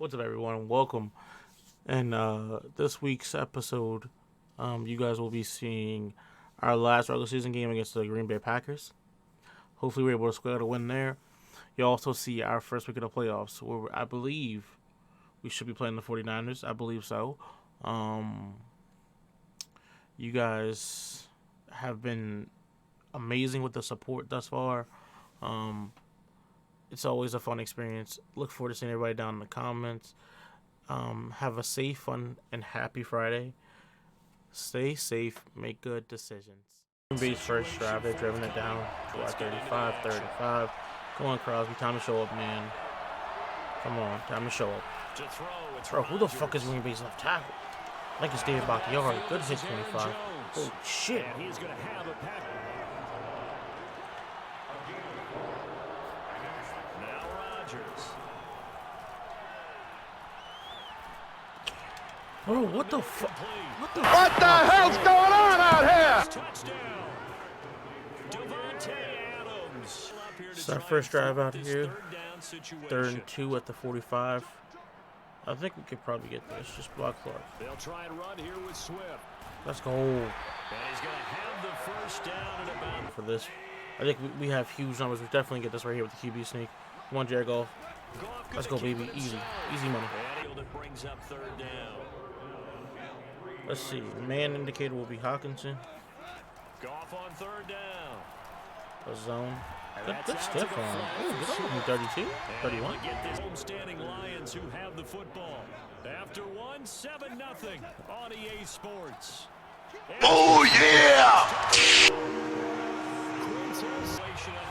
What's up, everyone? Welcome. And this week's episode, you guys will be seeing our last regular season game against the Green Bay Packers. Hopefully, we're able to square a win there. You'll also see our first week of the playoffs, where I believe we should be playing the 49ers. I believe so. You guys have been amazing with the support thus far. It's always a fun experience. Look forward to seeing everybody down in the comments. Have a safe, fun, and happy Friday. Stay safe. Make good decisions. Green Bay's first drive, they're driving it down to our 35. Come on, Crosby. Time to show up, man. Come on. Time to show up. Bro, who the fuck is Green Bay's left tackle? I think it's David Bakhtiari. Good hit, 25. Holy shit. He's going to have a pack. Bro, what the fuck? What the hell's going on out here? It's our first drive out here. 3rd and 2 at the 45. I think we could probably get this. Just block Clark. They'll try and run here with Swift. Let's go. And he's going to have the first down at about. For this, I think we have huge numbers. We definitely get this right here with the QB sneak. Come on, Jared Goff. Let's go, baby. Easy money. Brings up 3rd down. Let's see. Man indicator will be Hawkinson. Goff on 3rd down. A zone. Good stiff on him. Oh, 32, 31. Homestanding Lions who have the football. After 7-0 on EA Sports. Oh, yeah!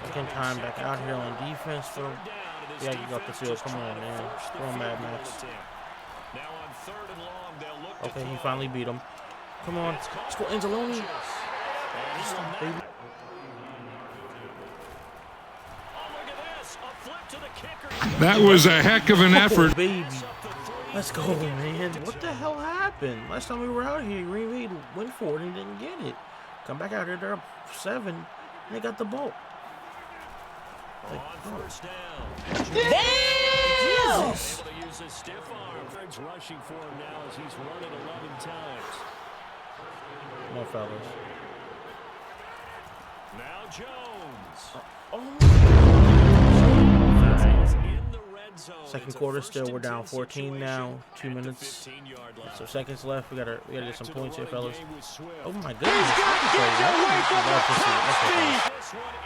Second time back out here on defense, bro. Yeah, you got the field. Come on, man. Come on, Mad Max. Okay, he finally beat him. Come on. Let's go, Anzalone. Baby. That was a heck of an effort. Baby. Let's go, man. What the hell happened? Last time we were out here, Green Bay went for it and didn't get it. Come back out here, they're up 7, and they got the ball. Like, oh. Damn! Jesus. Able to use his stiff arm. Rushing for him now as he's running 11 times. Come on, fellas. Now Jones. Second quarter still, we're down 14 now. 2 minutes. So seconds left. We gotta get some points here, fellas. Oh my goodness.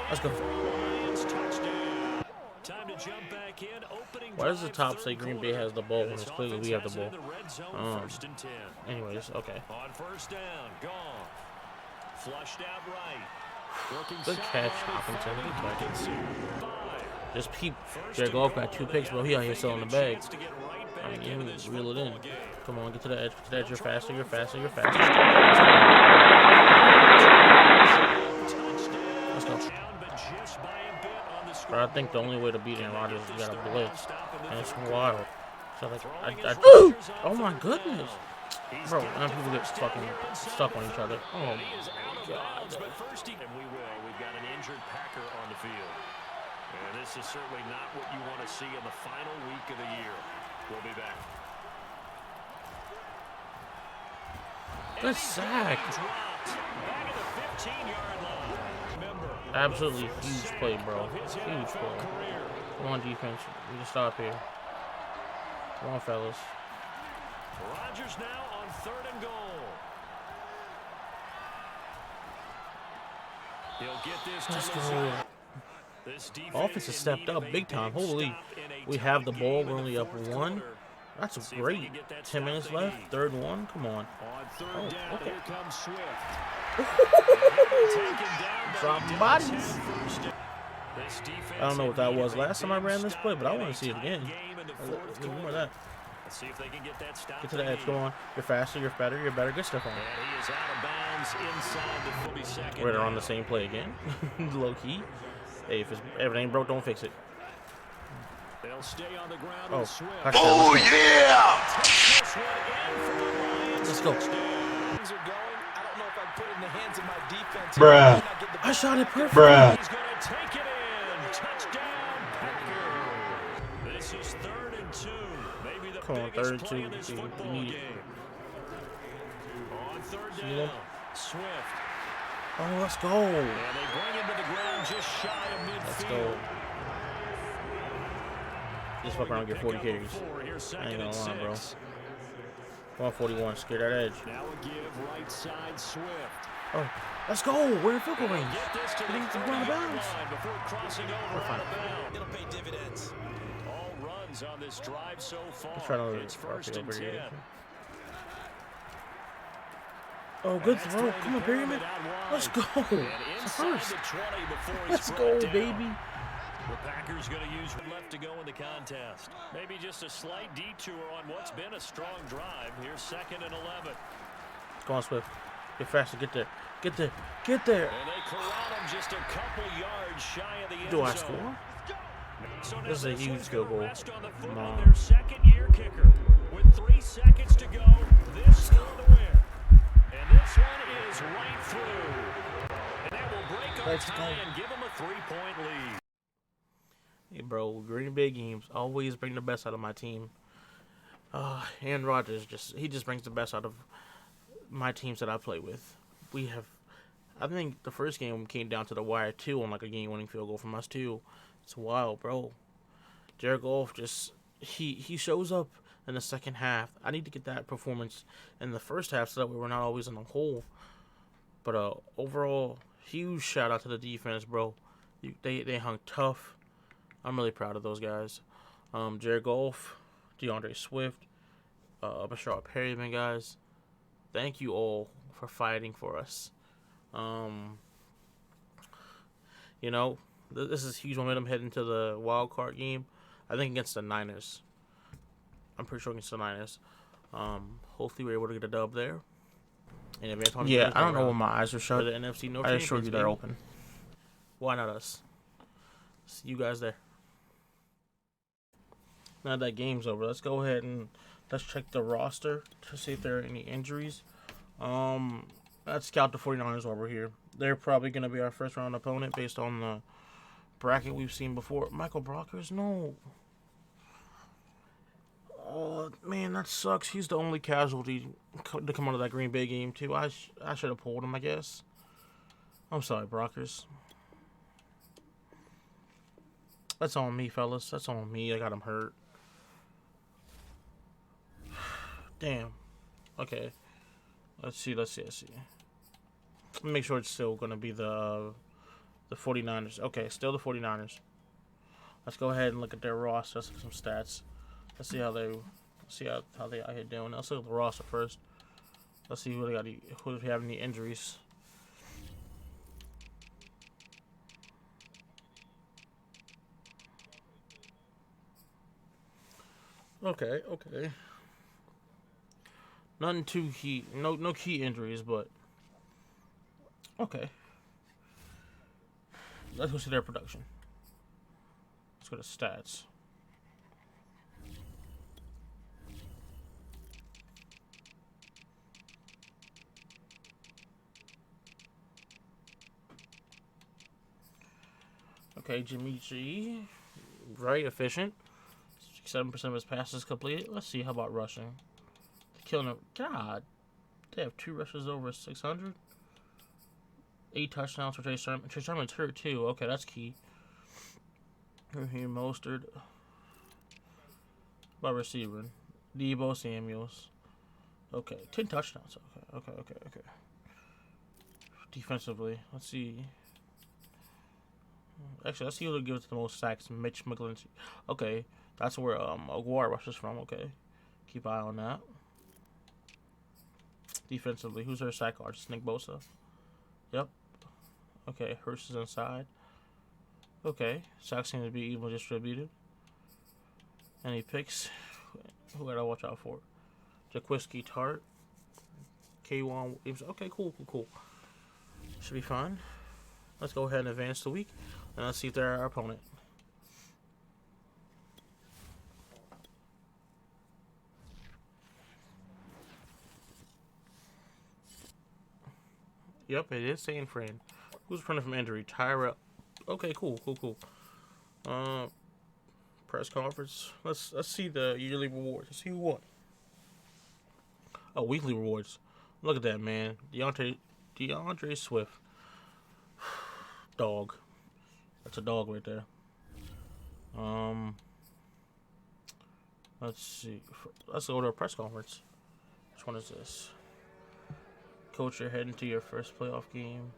Let's go. Why does the top say Green Bay has the ball when it's clearly we have the ball? Anyways, okay. On 1st down, gone. Flushed out right. Good catch, Hopkinson. Good catch. Just peep. Jared Goff got 2 picks, bro. He out here selling the bag. I mean, you reel it in. Come on, get to the edge. Get to the edge. You're faster. Let's go. But I think the only way to beat Aaron Rodgers is you gotta blitz, and it's wild. So like, oh my goodness, bro! Now people get fucking stuck on each other. Oh my god. We've got an injured Packer on the field, and this is certainly not what you want to see in the final week of the year. We'll be back. Good sack. Absolutely huge play, bro. Huge play. Come on, defense. We can stop here. Come on, fellas. Rodgers now on 3rd and goal. He'll get this. Let's go. Offense has stepped up big time. Holy. We have the ball. We're only up 1. That's great. 10 minutes left. 3rd and 1. Come on. Oh, okay. Dropping bodies. I don't know what that was last time I ran this play, but I want to see it again. More of that. Get to the edge. Go on. You're faster. You're better. You're better. Good stuff on it. We're on the same play again. Low key. Hey, if it ain't broke, don't fix it. They'll stay on the ground. Oh, yeah! Let's go. Bruh. I shot it perfect. Bruh. He's going to take it in. Touchdown, Packer. This is 3rd and 2. Maybe the Come on, the biggest 3rd play and of this 2. football We need game. On 3rd See him? down, Swift. Oh, let's go. And they bring him to the ground just shy of midfield. Let's go. Just fuck around and get 40 carries. I ain't gonna lie, bro. 141, scared that edge. Now a give right side Swift. Oh, let's go. We're in field goal range. Get this to the Getting to 30-yard bounds. line before crossing over We're fine. out of bounds. It'll pay dividends. All runs on this drive so far. Let's try another It's 1st and 10. Oh, good throw. Come on, Perryman. Let's go. It's first. Let's go, baby. The Packers going to use what left to go in the contest. Maybe just a slight detour on what's been a strong drive. Here's 2nd and 11. Go on, Swift. Get faster. Get there. Get there. Get there. And they corral him just a couple yards shy of the end Do I zone. score? So now This is a huge one's field gonna goal. rest on the foot Come of on. their 2nd-year kicker. With 3 seconds to go, this for the win. And this one is right through. And that will break our Let's tie go. and give them a 3-point lead. Hey, bro. Green Bay games always bring the best out of my team. Aaron Rodgers he just brings the best out of my teams that I play with. I think the first game came down to the wire too on like a game-winning field goal from us too. It's wild, bro. Jared Goff he shows up in the second half. I need to get that performance in the first half so that way we're not always in the hole. But overall, huge shout out to the defense, bro. They hung tough. I'm really proud of those guys. Jared Goff, DeAndre Swift, Bashar Perryman, guys. Thank you all for fighting for us. You know, this is huge momentum heading to the wild card game. I think against the Niners. I'm pretty sure against the Niners. Hopefully we're able to get a dub there. And yeah, I don't know when my eyes are shut. The NFC North. I assure you they're open. Why not us? See you guys there. Now that game's over, let's go ahead and let's check the roster to see if there are any injuries. Let's scout the 49ers while we're here. They're probably going to be our first round opponent based on the bracket we've seen before. Michael Brockers, no. Oh, man, that sucks. He's the only casualty to come out of that Green Bay game, too. I should have pulled him, I guess. I'm sorry, Brockers. That's on me, fellas. That's on me. I got him hurt. Damn. Okay. Let's see. Let me make sure it's still going to be the 49ers. Okay, still the 49ers. Let's go ahead and look at their roster. Let's look at some stats. Let's see how they out here doing. Let's look at the roster first. Let's see who they have any injuries. Okay. Nothing too key. No key injuries, but okay. Let's go see their production. Let's go to stats. Okay, Jimmy G, very efficient. 7% of his passes completed. Let's see. How about rushing? Killing him. God, they have 2 rushes over 600. 8 touchdowns for Trey Sermon. Trey Sermon's hurt too. Okay, that's key. Raheem Mostert. By receiving. Deebo Samuels. Okay, 10 touchdowns. Okay. Defensively, let's see. Actually, let's see who gives the most sacks. Mitch McGlinchey. Okay, that's where Aguar rushes from. Okay, keep an eye on that. Defensively, who's their sack artist? Nick Bosa. Yep. Okay, Hurst is inside. Okay, sacks seem to be evenly distributed. Any picks? Who gotta watch out for? Jaquiski Tart. K1 Williams. Okay, cool. Should be fine. Let's go ahead and advance the week. And let's see if they're our opponent. Yep, it is San Fran. Who's running from injury? Tyrell. Okay, cool. press conference. Let's see the yearly rewards. Let's see who won. Oh, weekly rewards. Look at that, man. DeAndre Swift. Dog. That's a dog right there. Let's see. Let's go to a press conference. Which one is this? Coach, you're heading to your first playoff game.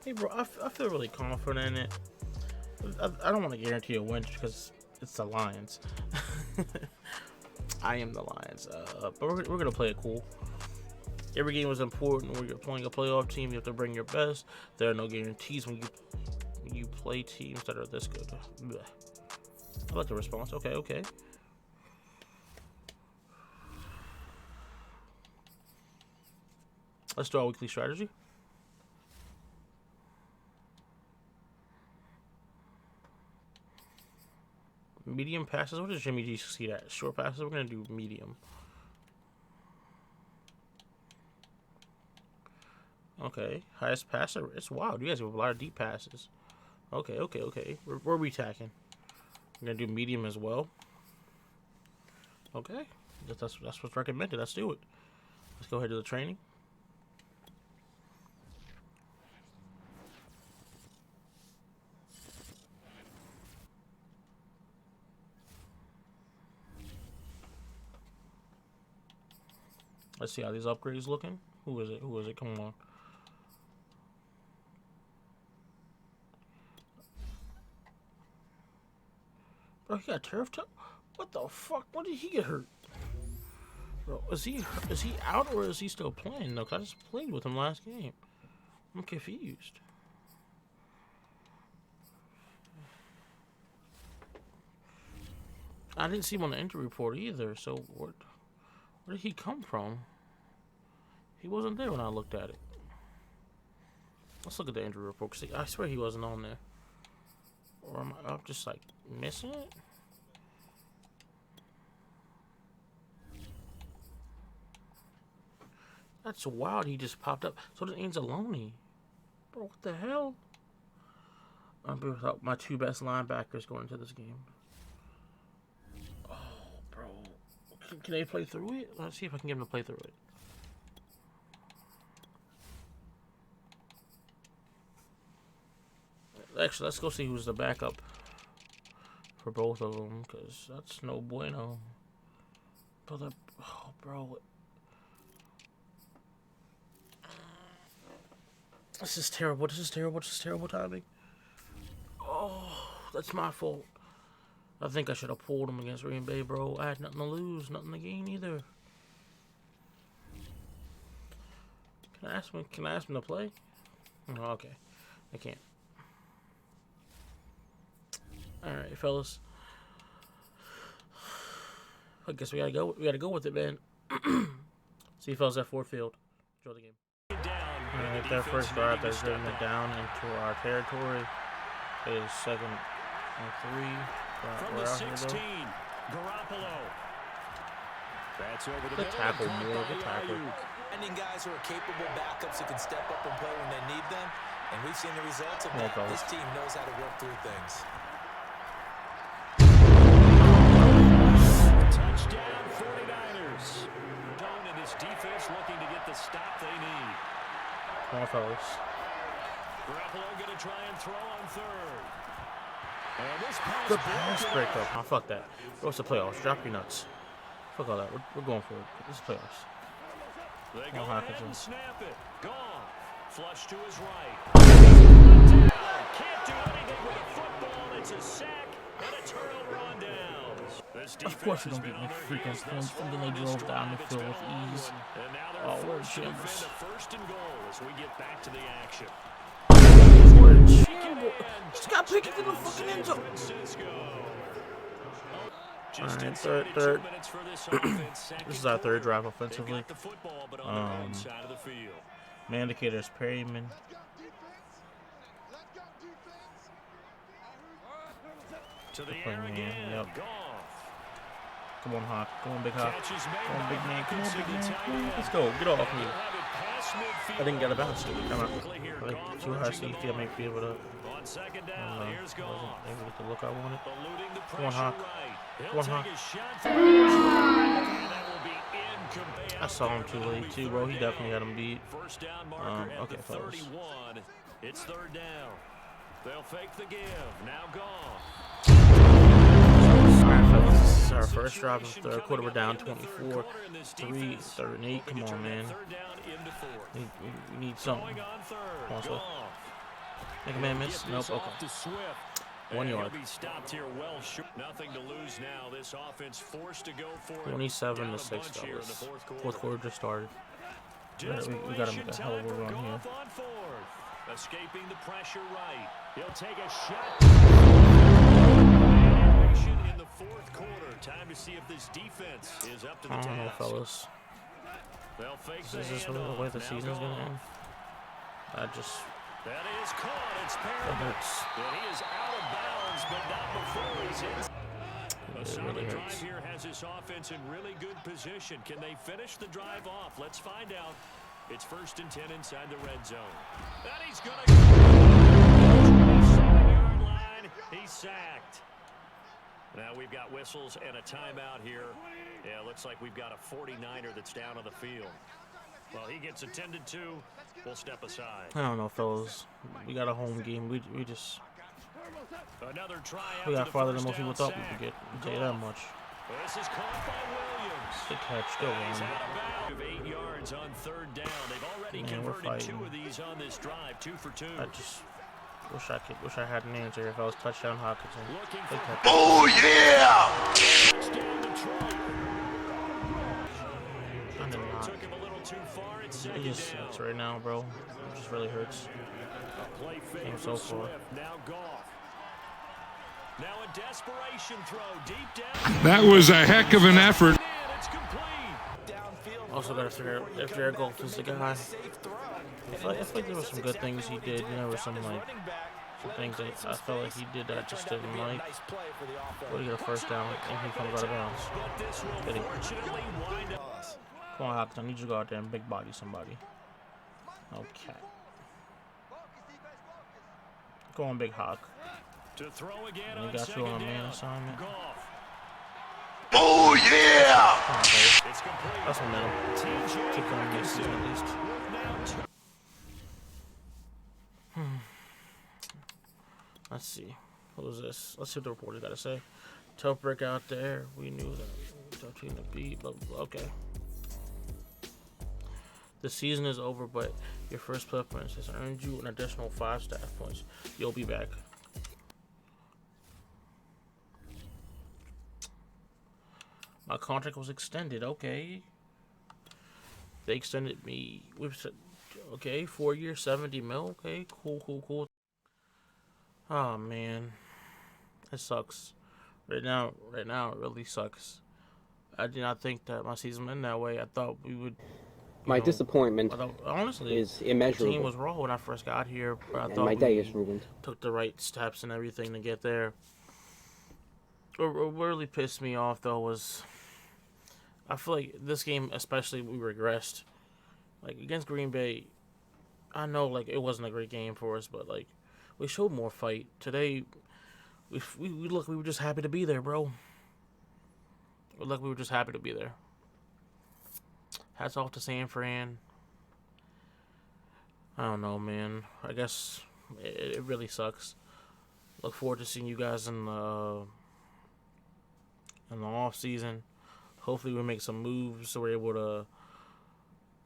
Hey, bro, I feel really confident in it. I don't want to guarantee a win because it's the Lions. I am the Lions. But we're going to play it cool. Every game is important. When you're playing a playoff team, you have to bring your best. There are no guarantees when you play teams that are this good. Blech. I like the response. Okay. Let's do our weekly strategy. Medium passes. What does Jimmy G succeed at? Short passes. We're gonna do medium. Okay. Highest passer. It's wild. You guys have a lot of deep passes. Okay. We're retacking. We're gonna do medium as well. Okay. That's what's recommended. Let's do it. Let's go ahead to the training. Let's see how these upgrades looking. Who is it? Come on. Bro, he got turf toe? What the fuck? When did he get hurt? Bro, is he out or is he still playing? No, 'cause I just played with him last game. I'm confused. I didn't see him on the injury report either, so where did he come from? He wasn't there when I looked at it. Let's look at the injury report. See, I swear he wasn't on there. Or am I just like missing it? That's wild. He just popped up. So did Anzalone. Bro, what the hell? I'm without my two best linebackers going into this game. Oh, bro. Can they play through it? Let's see if I can get them to play through it. Actually, let's go see who's the backup for both of them, because that's no bueno. But oh, bro. This is terrible. This is terrible timing. Oh, that's my fault. I think I should have pulled him against Green Bay, bro. I had nothing to lose, nothing to gain either. Can I ask him to play? Oh, okay. I can't. Alright, fellas. I guess we gotta go with it, man. See fellas at Ford Field. Enjoy the game. Alright, their first drive, they're getting it down into our territory. It is 2nd and 3. From We're the out here 16, though. Garoppolo. That's over the Good middle. tackle, Moore. Good tackle. Finding guys who are capable backups who can step up and play when they need them, and we've seen the results of that. This team knows how to work through things. Touchdown 49ers. Doan and his defense looking to get the stop they need. Come on, fellas. Garoppolo going to try and throw on 3rd. And this pass Good pass breakup. Oh, fuck that. Bro, it's the playoffs. Drop your nuts. Fuck all that. We're going for it. This is playoffs. They go ahead and snap it. Gone. Flush to his right. Can't do anything with a football. It's a sack and a turnover on downs. Of course we don't get any freaking points, and then they drove down the field with ease. Oh, we're shambles. First and goal as we get back to the action. We're in shambles. Just got picked in the fucking end zone. Alright, third. This is our third drive offensively. Man indicators, Perryman. To the air again. Yep. Come on, Hawk. Come on, Big Hawk. Come on, big man. Come on, big man. Come on, let's go. Get off me. I didn't get a bounce. Come on. I think too high safety. I might be able to. On second I down, don't know. here's I wasn't Goff. able to get the look I wanted. Eluding the Come on, pressure Hawk. right. Come He'll on, Hawk. take a shot for and that will be incomplete. I saw him too late too, bro. He definitely had him beat. First down marker at Okay, the fellas. 31. It's third down. They'll fake the give. Now Goff. Alright, fellas, this is our first drive of the third quarter. We're down 24-3, 3rd and 8. Come on, man. We need something. Going on third. Come on, Swift. Goff. Make a man miss? Get Nope, this off okay. to Swift. 1 And yard. he'll be stopped here well short. Nothing to lose now. This offense forced to go for it. 27-6, Down a bunch here in the fellas. fourth Fourth quarter just started. We gotta make a hell of a run here. Goff on fourth. Escaping the pressure right. He'll take a shot. In the fourth quarter. Time to see if this defense is up to the I don't know, task. fellas. They'll fake Is the this really the way the handoff. season's Now gonna end? Goff. That is caught. It's That Perriman. hurts. And he is out of bounds, but not before he's in. A It solid really drive hurts. here has this offense in really good position. Can they finish the drive off? Let's find out. It's 1st and 10 inside the red zone. And he's going to go. 7-yard line. He's sacked. Now we've got whistles and a timeout here. Yeah, looks like we've got a 49er that's down on the field. Well, he gets attended to. We'll step aside. I don't know, fellas. We got a home game. We just Another try we got after the farther than first most people down thought we sack. could get. I'll tell you that much. This is caught by Williams. Good catch. Good He's one. out of bounds. 8 yards on third down. They've already Man, we're converted 2 fighting. of these on this drive. 2 for 2. I just wish I had an answer if I was touchdown Hawkinson. Looking Good for catch. Oh, yeah! touchdown Detroit. I did not. Took him a little too far. It's It second just down. sucks right now, bro. It just really hurts. A play fake Came from so far. Swift. Now Goff. Now a desperation throw deep down. That was a heck of an effort. And it's complete. Downfield. Also gotta figure out if Jared Goff is the guy. Safe throw. I feel like there were some good things he did. There were some like some things that I felt like he did that I just didn't like. Nice play for the offense. But he got a first down and he comes out of bounds. But this will Did he? fortunately wind up. Come on, Hawkins. I need you to go out there and big body somebody. Okay. Go on, Big Hawk. To throw again And he on got you second on a man down. assignment. Goff. Oh, yeah! Come on, baby. It's complete. That's momentum. TJ Keep going next season at least. with now Let's see. What was this? Let's see what the reporter's got to say. Tough break out there. We knew that. Tough team to beat. Blah, blah, blah. Okay. The season is over, but your first preference has earned you an additional 5 staff points. You'll be back. My contract was extended. Okay. They extended me. We've said, okay, 4 years, 70 mil. Okay, cool. Oh man, it sucks. Right now, it really sucks. I did not think that my season would end that way. I thought we would. My disappointment Honestly, is the team immeasurable, was raw when I first got here, but I and thought my day we is ruined. took the right steps and everything to get there. What really pissed me off though was I feel like this game, especially, we regressed. Like against Green Bay, I know like it wasn't a great game for us, but like we showed more fight today. We were just happy to be there, bro. We were just happy to be there. Hats off to San Fran. I don't know, man. I guess it really sucks. Look forward to seeing you guys in the off season. Hopefully we make some moves so we're able to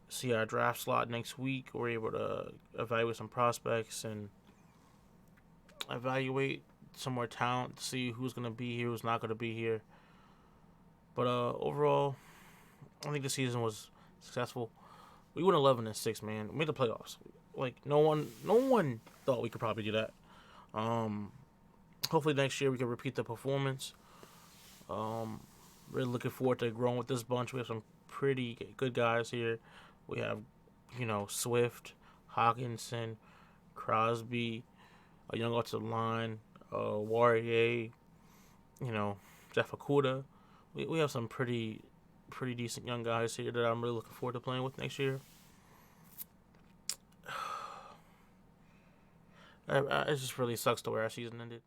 see our draft slot next week. We're able to evaluate some prospects and evaluate some more talent to see who's going to be here, who's not going to be here. But overall, I think the season was successful. We went 11-6, man. We made the playoffs. Like no one thought we could probably do that. Hopefully next year we can repeat the performance. Really looking forward to growing with this bunch. We have some pretty good guys here. We have, Swift, Hawkinson, Crosby, a young offensive line, Warrior, Jeff Okuda. We have some pretty decent young guys here that I'm really looking forward to playing with next year. It just really sucks the way our season ended.